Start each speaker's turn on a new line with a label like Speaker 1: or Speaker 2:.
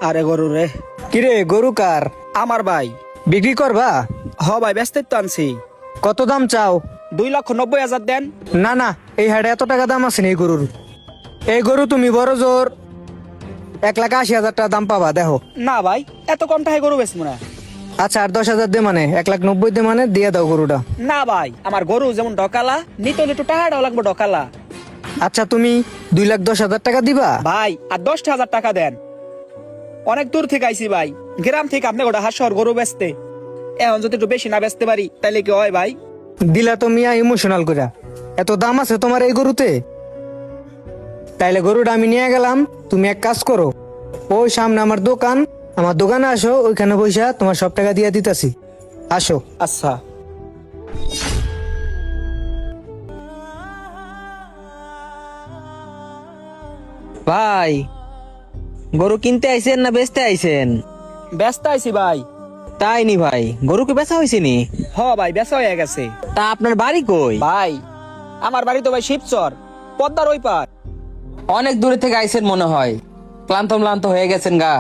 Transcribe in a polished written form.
Speaker 1: আরে গরু রে।
Speaker 2: কিরে গরু কার?
Speaker 1: আমার ভাই।
Speaker 2: বিক্রি করবা?
Speaker 1: হ ভাই, ব্যস্তের তো আনছি।
Speaker 2: কত দাম চাও?
Speaker 1: 2,90,000 দেন।
Speaker 2: না না, এই হাটে এত টাকা দাম আছে না এই গরুর। এই গরু তুমি বড় জোর 1,80,000 টাকা দাম পাবা, দেখো।
Speaker 1: না ভাই, এত কম টাকায় গরু বেচবো না।
Speaker 2: আচ্ছা, আর 10,000 দে, মানে 1,90,000 দে, মানে দিয়ে দাও গরুটা।
Speaker 1: না ভাই, আমার গরু যেমন ডকালা, নিতে হলে একটু টাকাটাও লাগবে ডকালা।
Speaker 2: আচ্ছা, তুমি 2,10,000 টাকা দিবা?
Speaker 1: ভাই আর 10,000 টাকা দেন। অনেক দূর থেকে আইছি ভাই, গ্রাম থেকে আপনি গোটা হাসর গরু বেচতে। এখন যদি একটু বেশি না বেচতে পারি তাইলে কি হয় ভাই?
Speaker 2: দিলা তো মিয়া ইমোশনাল কইরা। এত দাম আছে তোমার এই গরুতে? তাইলে গরুটা আমি নিয়ে গেলাম। তুমি এক কাজ করো, ওই সামনে আমার দোকান, আমার দোকানে আসো, ওইখানে বইসা তোমার সব টাকা দিয়ে দিতাছি। আসো।
Speaker 1: আচ্ছা।
Speaker 3: ভাই, গরু কিনতে আইছেন না বেচতে আইছেন?
Speaker 1: ব্যস্ত আইছি ভাই।
Speaker 3: তাই নি ভাই, গরু কি বেচা হয়েছে নি?
Speaker 1: হ ভাই, বেচা হয়ে গেছে।
Speaker 3: তা আপনার বাড়ি কই?
Speaker 1: ভাই আমার বাড়ি তো ভাই শিবচর, পদ্মার ওই পার।
Speaker 3: অনেক দূরে থেকে আইছেন মনে হয়, ক্লান্ত ক্লান্ত হয়ে গেছেন গা।